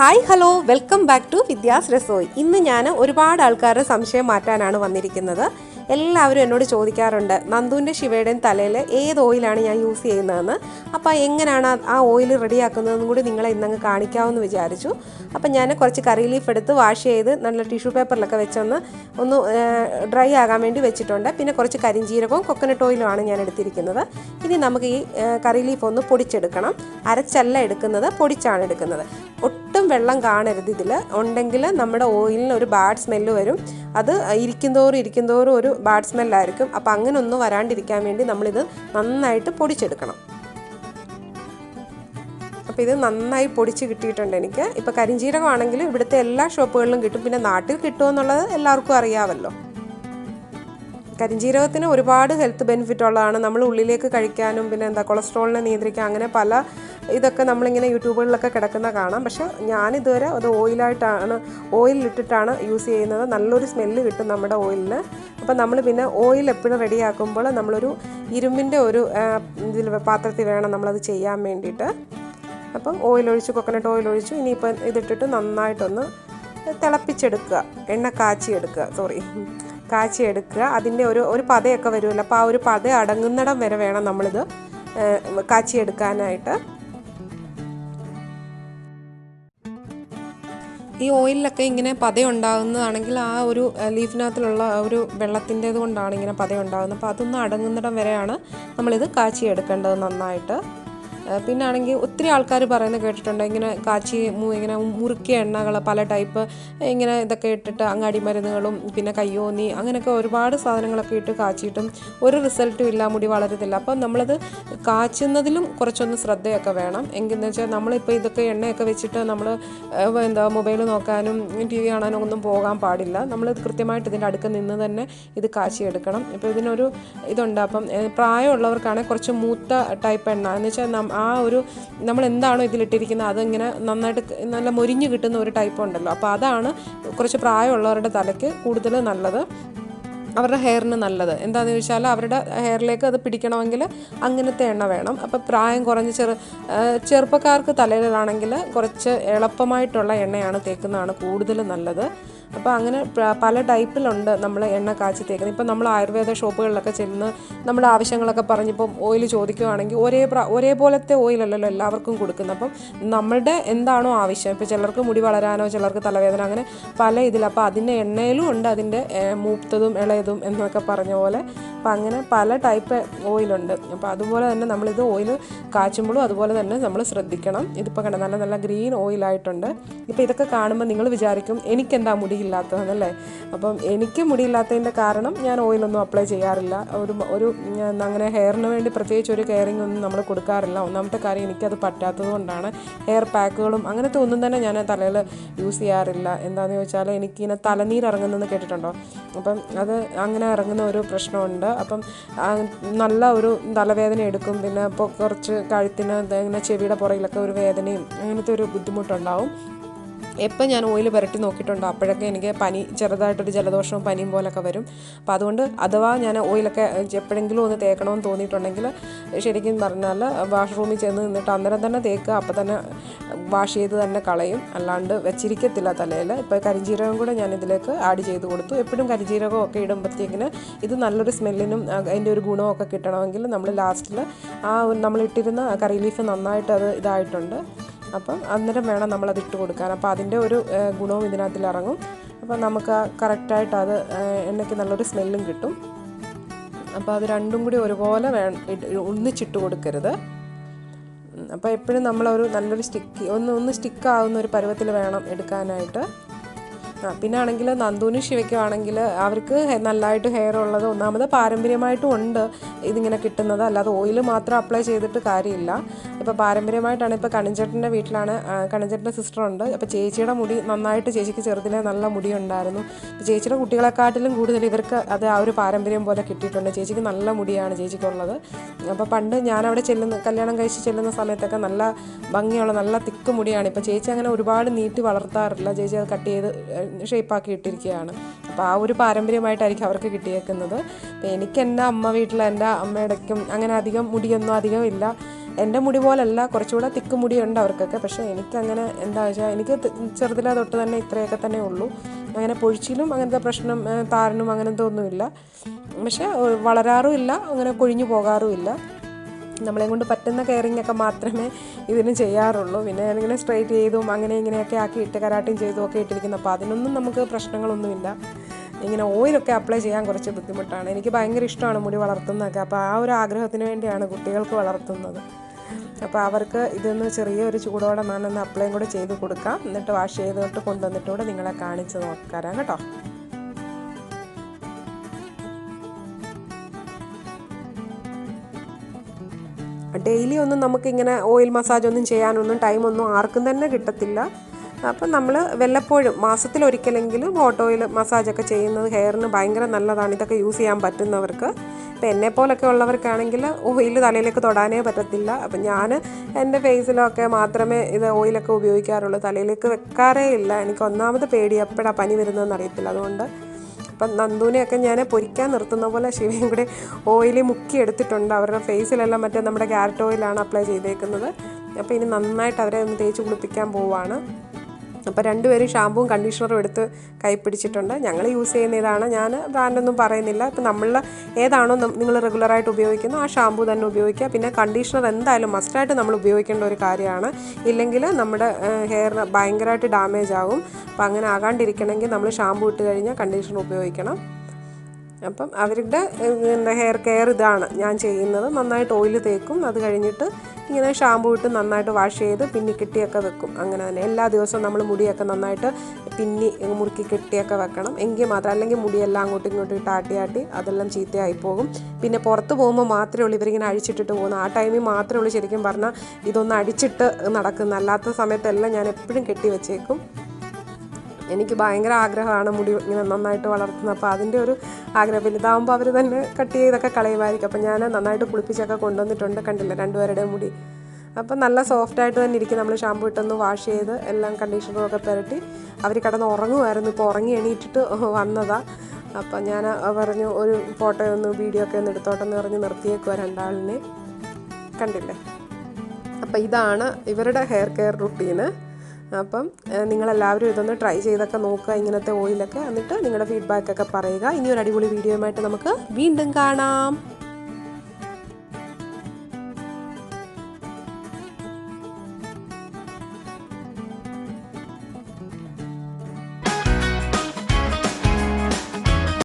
Hi hello welcome back to Vidya's Rasoi. ഇന്ന് ഞാൻ ഒരുപാട് ആൾക്കാരുടെ സംശയം മാറ്റാനാണ് വന്നിരിക്കുന്നത്. എല്ലാവരും എന്നോട് ചോദിക്കാറുണ്ട്, നന്ദുവിൻ്റെ ശിവയുടെയും തലയിൽ ഏത് ഓയിലാണ് ഞാൻ യൂസ് ചെയ്യുന്നതെന്ന്. അപ്പോൾ എങ്ങനെയാണ് ആ ഓയിൽ റെഡിയാക്കുന്നതെന്നും കൂടി നിങ്ങളെ ഇന്നങ്ങ് കാണിക്കാമെന്ന് വിചാരിച്ചു. അപ്പം ഞാൻ കുറച്ച് കറി ലീഫ് എടുത്ത് വാഷ് ചെയ്ത് നല്ല ടിഷ്യൂ പേപ്പറിലൊക്കെ വെച്ചൊന്ന് ഡ്രൈ ആകാൻ വേണ്ടി വെച്ചിട്ടുണ്ട്. പിന്നെ കുറച്ച് കരിഞ്ജീരകവും കൊക്കനട്ട് ഓയിലുമാണ് ഞാൻ എടുത്തിരിക്കുന്നത്. ഇനി നമുക്ക് ഈ കറി ലീഫ് ഒന്ന് പൊടിച്ചെടുക്കണം. അരച്ചല്ല എടുക്കുന്നത്, പൊടിച്ചാണ് എടുക്കുന്നത്. ഒട്ടും വെള്ളം കാണരുത് ഇതിൽ. ഉണ്ടെങ്കിൽ നമ്മുടെ ഓയിലിന് ഒരു ബാഡ് സ്മെല്ല് വരും. അത് ഇരിക്കുന്തോറും ഒരു ബാഡ് സ്മെല്ലായിരിക്കും. അപ്പോൾ അങ്ങനെ ഒന്നും വരാണ്ടിരിക്കാൻ വേണ്ടി നമ്മളിത് നന്നായിട്ട് പൊടിച്ചെടുക്കണം. അപ്പോൾ ഇത് നന്നായി പൊടിച്ച് കിട്ടിയിട്ടുണ്ട് എനിക്ക്. ഇപ്പോൾ കരിഞ്ജീരകമാണെങ്കിലും ഇവിടുത്തെ എല്ലാ ഷോപ്പുകളിലും കിട്ടും. പിന്നെ നാട്ടിൽ കിട്ടുമെന്നുള്ളത് എല്ലാവർക്കും അറിയാമല്ലോ. കരിഞ്ജീരകത്തിന് ഒരുപാട് ഹെൽത്ത് ബെനിഫിറ്റ് ഉള്ളതാണ്. നമ്മൾ ഉള്ളിലേക്ക് കഴിക്കാനും പിന്നെ കൊളസ്ട്രോളിനെ നിയന്ത്രിക്കാൻ അങ്ങനെ പല ഇതൊക്കെ നമ്മളിങ്ങനെ യൂട്യൂബുകളിലൊക്കെ കിടക്കുന്ന കാണാം. പക്ഷേ ഞാനിതുവരെ അത് ഓയിലിട്ടിട്ടാണ് യൂസ് ചെയ്യുന്നത്. നല്ലൊരു സ്മെല്ല് കിട്ടും നമ്മുടെ ഓയിലിന്. അപ്പം നമ്മൾ പിന്നെ ഓയിൽ എപ്പോഴും റെഡിയാക്കുമ്പോൾ നമ്മളൊരു ഇരുമ്പിൻ്റെ ഒരു പാത്രത്തിൽ വേണം നമ്മളത് ചെയ്യാൻ വേണ്ടിയിട്ട്. അപ്പം ഓയിലൊഴിച്ച് കൊക്കനട്ട് ഓയിലൊഴിച്ചു. ഇനിയിപ്പം ഇതിട്ടിട്ട് നന്നായിട്ടൊന്ന് തിളപ്പിച്ചെടുക്കുക, കാച്ചിയെടുക്കുക. അതിൻ്റെ ഒരു പതയൊക്കെ വരുമല്ലോ. അപ്പോൾ ആ ഒരു പത അടങ്ങുന്നിടം വരെ വേണം നമ്മളിത് കാച്ചിയെടുക്കാനായിട്ട്. ഈ ഓയിലൊക്കെ ഇങ്ങനെ പതയുണ്ടാകുന്നതാണെങ്കിൽ ആ ഒരു ലീഫിനകത്തിലുള്ള ഒരു വെള്ളത്തിൻ്റേത് കൊണ്ടാണ് ഇങ്ങനെ പതയുണ്ടാകുന്നത്. അപ്പോൾ അതൊന്ന് അടങ്ങുന്നിടം വരെയാണ് നമ്മളിത് കാച്ചിയെടുക്കേണ്ടത് നന്നായിട്ട്. പിന്നെ ആണെങ്കിൽ ഒത്തിരി ആൾക്കാർ പറയുന്നത് കേട്ടിട്ടുണ്ട്, ഇങ്ങനെ ഇങ്ങനെ മുറുക്കിയ എണ്ണകൾ പല ടൈപ്പ് ഇങ്ങനെ ഇതൊക്കെ ഇട്ടിട്ട് അങ്ങാടി മരുന്നുകളും പിന്നെ കയ്യോന്നി അങ്ങനെയൊക്കെ ഒരുപാട് സാധനങ്ങളൊക്കെ ഇട്ട് കാച്ചിയിട്ടും ഒരു റിസൾട്ടും ഇല്ല, മുടി വളരത്തില്ല. അപ്പം നമ്മളത് കാച്ചുന്നതിലും കുറച്ചൊന്ന് ശ്രദ്ധയൊക്കെ വേണം. എങ്കിലെന്ന് വെച്ചാൽ നമ്മളിപ്പോൾ ഇതൊക്കെ എണ്ണയൊക്കെ വെച്ചിട്ട് നമ്മൾ മൊബൈൽ നോക്കാനും ടി വി കാണാനും ഒന്നും പോകാൻ പാടില്ല. നമ്മൾ കൃത്യമായിട്ട് ഇതിൻ്റെ അടുക്ക് നിന്ന് തന്നെ ഇത് കാച്ചിയെടുക്കണം. ഇപ്പോൾ ഇതിനൊരു ഇതുണ്ട്. അപ്പം പ്രായമുള്ളവർക്കാണെങ്കിൽ കുറച്ച് മൂത്ത ടൈപ്പ് എണ്ണ എന്ന് വെച്ചാൽ നമ്മൾ എന്താണോ ഇതിലിട്ടിരിക്കുന്നത് അതിങ്ങനെ നന്നായിട്ട് നല്ല മൊരിഞ്ഞ് കിട്ടുന്ന ഒരു ടൈപ്പ് ഉണ്ടല്ലോ. അപ്പോൾ അതാണ് കുറച്ച് പ്രായമുള്ളവരുടെ തലയ്ക്ക് കൂടുതൽ നല്ലത്, അവരുടെ ഹെയറിന് നല്ലത്. എന്താണെന്ന് ചോദിച്ചാൽ അവരുടെ ഹെയറിലേക്ക് അത് പിടിക്കണമെങ്കിൽ അങ്ങനത്തെ എണ്ണ വേണം. അപ്പോൾ പ്രായം കുറഞ്ഞ് ചെറുപ്പക്കാർക്ക് തലയിലാണെങ്കിൽ കുറച്ച് എളുപ്പമായിട്ടുള്ള എണ്ണയാണ് തേക്കുന്നതാണ് കൂടുതൽ നല്ലത്. അപ്പോൾ അങ്ങനെ പല ടൈപ്പിലുണ്ട് നമ്മൾ എണ്ണ കാച്ചി തേക്കുന്നത്. ഇപ്പം നമ്മൾ ആയുർവേദ ഷോപ്പുകളിലൊക്കെ ചെന്ന് നമ്മുടെ ആവശ്യങ്ങളൊക്കെ പറഞ്ഞിപ്പം ഓയിൽ ചോദിക്കുകയാണെങ്കിൽ ഒരേപോലത്തെ ഓയിലല്ലല്ലോ എല്ലാവർക്കും കൊടുക്കുന്നത്. അപ്പം നമ്മളുടെ എന്താണോ ആവശ്യം, ഇപ്പോൾ ചിലർക്ക് മുടി വളരാനോ ചിലർക്ക് തലവേദന അങ്ങനെ പല അപ്പോൾ അതിൻ്റെ എണ്ണയിലും ഉണ്ട് അതിൻ്റെ മൂത്തതും ഇളയതും എന്നൊക്കെ പറഞ്ഞ പോലെ. അപ്പം അങ്ങനെ പല ടൈപ്പ് ഓയിലുണ്ട്. അപ്പോൾ അതുപോലെ തന്നെ നമ്മളിത് ഓയിൽ കാച്ചുമ്പോഴും അതുപോലെ തന്നെ നമ്മൾ ശ്രദ്ധിക്കണം. ഇതിപ്പോൾ കണ്ട നല്ല നല്ല ഗ്രീൻ ഓയിലായിട്ടുണ്ട്. ഇപ്പോൾ ഇതൊക്കെ കാണുമ്പോൾ നിങ്ങൾ വിചാരിക്കും എനിക്കെന്താ മുടിയില്ലാത്തതെന്നല്ലേ. അപ്പം എനിക്ക് മുടിയില്ലാത്തതിൻ്റെ കാരണം ഞാൻ ഓയിലൊന്നും അപ്ലൈ ചെയ്യാറില്ല. അങ്ങനെ ഹെയറിന് വേണ്ടി പ്രത്യേകിച്ച് ഒരു കെയറിങ് ഒന്നും നമ്മൾ കൊടുക്കാറില്ല. ഒന്നാമത്തെ കാര്യം എനിക്കത് പറ്റാത്തത് കൊണ്ടാണ്. ഹെയർ പാക്കുകളും അങ്ങനത്തെ ഒന്നും തന്നെ ഞാൻ തലയിൽ യൂസ് ചെയ്യാറില്ല. എന്താണെന്ന് ചോദിച്ചാൽ എനിക്കിങ്ങനെ തലനീര് ഇറങ്ങുന്നതെന്ന് കേട്ടിട്ടുണ്ടോ? അപ്പം അത് അങ്ങനെ ഇറങ്ങുന്ന ഒരു പ്രശ്നമുണ്ട്. അപ്പം നല്ല ഒരു തലവേദന എടുക്കും. പിന്നെ ഇപ്പോൾ കുറച്ച് കഴുത്തിന് ഇങ്ങനെ ചെവിയുടെ പുറകിലൊക്കെ ഒരു വേദനയും അങ്ങനത്തെ ഒരു ബുദ്ധിമുട്ടുണ്ടാവും. എപ്പോൾ ഞാൻ ഓയിൽ പുരട്ടി നോക്കിയിട്ടുണ്ടോ അപ്പോഴൊക്കെ എനിക്ക് ചെറുതായിട്ടൊരു ജലദോഷവും പനിയും പോലൊക്കെ വരും. അപ്പോൾ അതുകൊണ്ട് അഥവാ ഞാൻ ഓയിലൊക്കെ എപ്പോഴെങ്കിലും ഒന്ന് തേക്കണമെന്ന് തോന്നിയിട്ടുണ്ടെങ്കിൽ ശരിക്കും പറഞ്ഞാൽ വാഷ്റൂമിൽ ചെന്ന് നിന്നിട്ട് അന്നേരം തന്നെ തേക്കുക, അപ്പോൾ തന്നെ വാഷ് ചെയ്ത് തന്നെ കളയും, അല്ലാണ്ട് വെച്ചിരിക്കത്തില്ല തലയിൽ. ഇപ്പോൾ കരിഞ്ജീരകം കൂടെ ഞാൻ ഇതിലേക്ക് ആഡ് ചെയ്ത് കൊടുത്തു. എപ്പോഴും കരിഞ്ജീരകമൊക്കെ ഇടുമ്പോഴത്തേക്കിന് ഇത് നല്ലൊരു സ്മെല്ലിനും അതിൻ്റെ ഒരു ഗുണമൊക്കെ കിട്ടണമെങ്കിൽ നമ്മൾ ലാസ്റ്റിൽ നമ്മളിട്ടിരുന്ന കറി ലീഫ് നന്നായിട്ട് അത് ഇതായിട്ടുണ്ട്. അപ്പം അന്നേരം വേണം നമ്മളത് ഇട്ട് കൊടുക്കാൻ. അപ്പോൾ അതിൻ്റെ ഒരു ഗുണവും ഇതിനകത്തിൽ ഇറങ്ങും. അപ്പോൾ നമുക്ക് കറക്റ്റായിട്ട് അത് എണ്ണയ്ക്ക് നല്ലൊരു സ്മെല്ലും കിട്ടും. അപ്പോൾ അത് രണ്ടും കൂടി ഒരുപോലെ ഒന്നിച്ചിട്ട് കൊടുക്കരുത്. അപ്പോൾ എപ്പോഴും നമ്മളൊരു നല്ലൊരു ഒന്ന് സ്റ്റിക്കാവുന്ന ഒരു പരുവത്തിൽ വേണം എടുക്കാനായിട്ട്. പിന്നെ ആണെങ്കിൽ നന്ദുവിനും ശിവയ്ക്കും ആണെങ്കിൽ അവർക്ക് നല്ലതായിട്ട് ഹെയർ ഉള്ളത് ഒന്നാമത് പാരമ്പര്യമായിട്ടും ഉണ്ട് ഇതിങ്ങനെ കിട്ടുന്നത്. അല്ലാതെ ഓയിൽ മാത്രം അപ്ലൈ ചെയ്തിട്ട് കാര്യമില്ല. ഇപ്പോൾ പാരമ്പര്യമായിട്ടാണ്. ഇപ്പോൾ കണിഞ്ചേട്ടൻ്റെ വീട്ടിലാണ്, കണിഞ്ചേട്ടൻ്റെ സിസ്റ്ററുണ്ട്. അപ്പോൾ ചേച്ചിയുടെ മുടി നന്നായിട്ട്, ചേച്ചിക്ക് ചെറുതിലെ നല്ല മുടി ഉണ്ടായിരുന്നു. ചേച്ചിയുടെ കുട്ടികളെക്കാട്ടിലും കൂടുതൽ ഇവർക്ക് അത് ആ ഒരു പാരമ്പര്യം പോലെ കിട്ടിയിട്ടുണ്ട്. ചേച്ചിക്ക് നല്ല മുടിയാണ് ചേച്ചിക്കുള്ളത്. അപ്പോൾ പണ്ട് ഞാനവിടെ കല്യാണം കഴിച്ച് ചെല്ലുന്ന സമയത്തൊക്കെ നല്ല ഭംഗിയുള്ള നല്ല തിക്ക് മുടിയാണ്. ഇപ്പോൾ ചേച്ചി അങ്ങനെ ഒരുപാട് നീട്ടി വളർത്താറില്ല. ചേച്ചി അത് കട്ട് ചെയ്ത് ഷേപ്പാക്കി ഇട്ടിരിക്കുകയാണ്. അപ്പോൾ ആ ഒരു പാരമ്പര്യമായിട്ടായിരിക്കും അവർക്ക് കിട്ടിയേക്കുന്നത്. അപ്പോൾ എനിക്ക് എൻ്റെ അമ്മ വീട്ടിൽ എൻ്റെ അമ്മയുടെക്കും അങ്ങനെ അധികം മുടിയൊന്നും അധികം ഇല്ല. എൻ്റെ മുടി പോലല്ല, കുറച്ചുകൂടെ തിക്ക് മുടിയുണ്ട് അവർക്കൊക്കെ. പക്ഷേ എനിക്കങ്ങനെ എന്താ വെച്ചാൽ എനിക്ക് ചെറുതിലെ തൊട്ട് തന്നെ ഇത്രയൊക്കെ തന്നെ ഉള്ളൂ. അങ്ങനെ പൊഴിച്ചിലും അങ്ങനത്തെ പ്രശ്നം, താരനും അങ്ങനത്തെ ഒന്നുമില്ല. പക്ഷേ വളരാറും ഇല്ല, അങ്ങനെ കൊഴിഞ്ഞു പോകാറും ഇല്ല. നമ്മളെ കൊണ്ട് പറ്റുന്ന കെയറിങ് ഒക്കെ മാത്രമേ ഇതിന് ചെയ്യാറുള്ളൂ. പിന്നെ ഞാനിങ്ങനെ സ്ട്രൈറ്റ് ചെയ്തും അങ്ങനെ ഇങ്ങനെയൊക്കെ ആക്കിയിട്ട് കരാട്ടയും ചെയ്തും ഒക്കെ ഇട്ടിരിക്കുന്നു. അപ്പോൾ അതിനൊന്നും നമുക്ക് പ്രശ്നങ്ങളൊന്നുമില്ല. ഇങ്ങനെ ഓയിലൊക്കെ അപ്ലൈ ചെയ്യാൻ കുറച്ച് ബുദ്ധിമുട്ടാണ്. എനിക്ക് ഭയങ്കര ഇഷ്ടമാണ് മുടി വളർത്തുന്നതൊക്കെ. അപ്പോൾ ആ ഒരു ആഗ്രഹത്തിന് വേണ്ടിയാണ് കുട്ടികൾക്ക് വളർത്തുന്നത്. അപ്പോൾ അവർക്ക് ഇതൊന്ന് ചെറിയൊരു ചൂടോടെ ഞാനൊന്ന് അപ്ലൈയും കൂടെ ചെയ്ത് കൊടുക്കാം. എന്നിട്ട് വാഷ് ചെയ്തിട്ട് കൊണ്ടുവന്നിട്ട് കൂടെ നിങ്ങളെ കാണിച്ച് നോക്കാം കേട്ടോ. ഡെയിലി ഒന്നും നമുക്കിങ്ങനെ ഓയിൽ മസാജ് ഒന്നും ചെയ്യാനൊന്നും ടൈമൊന്നും ആർക്കും തന്നെ കിട്ടത്തില്ല. അപ്പം നമ്മൾ വല്ലപ്പോഴും മാസത്തിലൊരിക്കലെങ്കിലും ഹോട്ട് ഓയിൽ മസാജൊക്കെ ചെയ്യുന്നത് ഹെയറിന് ഭയങ്കര നല്ലതാണ്. ഇതൊക്കെ യൂസ് ചെയ്യാൻ പറ്റുന്നവർക്ക്. ഇപ്പം എന്നെപ്പോലൊക്കെ ഉള്ളവർക്കാണെങ്കിൽ ഓയിൽ തലയിലേക്ക് തൊടാനേ പറ്റത്തില്ല. അപ്പം ഞാൻ എൻ്റെ ഫേസിലൊക്കെ മാത്രമേ ഇത് ഓയിലൊക്കെ ഉപയോഗിക്കാറുള്ളൂ. തലയിലേക്ക് വെക്കാറേ ഇല്ല. എനിക്ക് ഒന്നാമത് പേടി എപ്പോഴാണ് പനി വരുന്നതെന്ന് അറിയത്തില്ല. അതുകൊണ്ട് അപ്പം നന്ദൂനെയൊക്കെ ഞാൻ പൊരിക്കാൻ നിർത്തുന്ന പോലെ ശിവയും കൂടെ ഓയിൽ മുക്കി എടുത്തിട്ടുണ്ട്. അവരുടെ ഫേസിലെല്ലാം മറ്റേ നമ്മുടെ ക്യാരറ്റ് ഓയിലാണ് അപ്ലൈ ചെയ്തേക്കുന്നത്. അപ്പോൾ ഇനി നന്നായിട്ട് അവരെ ഒന്ന് തേച്ച് കുളിപ്പിക്കാൻ പോവുകയാണ്. അപ്പോൾ രണ്ടുപേരും ഷാമ്പുവും കണ്ടീഷണറും എടുത്ത് കൈ പിടിച്ചിട്ടുണ്ട്. ഞങ്ങൾ യൂസ് ചെയ്യുന്ന ഇതാണ്. ഞാൻ ബ്രാൻഡൊന്നും പറയുന്നില്ല. ഇപ്പം നമ്മൾ ഏതാണോ നിങ്ങൾ റെഗുലറായിട്ട് ഉപയോഗിക്കുന്നത് ആ ഷാമ്പു തന്നെ ഉപയോഗിക്കുക. പിന്നെ കണ്ടീഷണർ എന്തായാലും മസ്റ്റായിട്ട് നമ്മൾ ഉപയോഗിക്കേണ്ട ഒരു കാര്യമാണ്. ഇല്ലെങ്കിൽ നമ്മുടെ ഹെയറിന് ഭയങ്കരമായിട്ട് ഡാമേജ് ആകും. അപ്പോൾ അങ്ങനെ ആകാണ്ടിരിക്കണമെങ്കിൽ നമ്മൾ ഷാമ്പു ഇട്ട് കഴിഞ്ഞാൽ കണ്ടീഷണർ ഉപയോഗിക്കണം. അപ്പം അവരുടെ ഹെയർ കെയർ ഇതാണ് ഞാൻ ചെയ്യുന്നത്. നന്നായിട്ട് ഓയിൽ തേക്കും. അത് കഴിഞ്ഞിട്ട് ഇങ്ങനെ ഷാമ്പു ഇട്ട് നന്നായിട്ട് വാഷ് ചെയ്ത് പിന്നി കെട്ടിയൊക്കെ വെക്കും. അങ്ങനെ തന്നെ എല്ലാ ദിവസവും നമ്മൾ മുടിയൊക്കെ നന്നായിട്ട് പിന്നി മുറുക്കി കെട്ടിയൊക്കെ വെക്കണം. എങ്കിൽ മാത്രം, അല്ലെങ്കിൽ മുടിയെല്ലാം അങ്ങോട്ടും ഇങ്ങോട്ടും ഇട്ട് ആട്ടി അതെല്ലാം ചീത്തയായി പോകും. പിന്നെ പുറത്ത് പോകുമ്പോൾ മാത്രമേ ഉള്ളൂ ഇവരിങ്ങനെ അഴിച്ചിട്ടിട്ട് പോകുന്നത്. ആ ടൈമിൽ മാത്രമേ ഉള്ളൂ ശരിക്കും പറഞ്ഞാൽ ഇതൊന്ന് അടിച്ചിട്ട് നടക്കുന്നത്. അല്ലാത്ത സമയത്തെല്ലാം ഞാൻ എപ്പോഴും കെട്ടി വെച്ചേക്കും. എനിക്ക് ഭയങ്കര ആഗ്രഹമാണ് മുടി ഇങ്ങനെ നന്നായിട്ട് വളർത്തുന്നത്. അപ്പോൾ അതിൻ്റെ ഒരു ആഗ്രഹം. വലുതാകുമ്പോൾ അവർ തന്നെ കട്ട് ചെയ്തൊക്കെ കളയുമായിരിക്കും. അപ്പോൾ ഞാൻ നന്നായിട്ട് കുളിപ്പിച്ചൊക്കെ കൊണ്ടുവന്നിട്ടുണ്ട്. കണ്ടില്ല രണ്ടുപേരുടെയും മുടി. അപ്പം നല്ല സോഫ്റ്റായിട്ട് തന്നെ ഇരിക്കും. നമ്മൾ ഷാമ്പു ഇട്ടൊന്ന് വാഷ് ചെയ്ത് എല്ലാം കണ്ടീഷണറും ഒക്കെ പുരട്ടി അവർ കിടന്ന് ഉറങ്ങുമായിരുന്നു. ഇപ്പോൾ ഉറങ്ങി എണീറ്റിട്ട് വന്നതാണ്. അപ്പം ഞാൻ പറഞ്ഞു ഒരു ഫോട്ടോ ഒന്ന് വീഡിയോ ഒക്കെ ഒന്ന് എടുത്തോട്ടെന്ന് പറഞ്ഞ് നിർത്തിയേക്കുക രണ്ടാളിനെ. കണ്ടില്ലേ? അപ്പം ഇതാണ് ഇവരുടെ ഹെയർ കെയർ റുട്ടീന്. അപ്പം നിങ്ങളെല്ലാവരും ഇതൊന്ന് ട്രൈ ചെയ്തൊക്കെ നോക്കുക, ഇങ്ങനത്തെ ഓയിലൊക്കെ. എന്നിട്ട് നിങ്ങളുടെ ഫീഡ്ബാക്കൊക്കെ പറയുക. ഇനി ഒരു അടിപൊളി വീഡിയോയുമായിട്ട് നമുക്ക് വീണ്ടും കാണാം.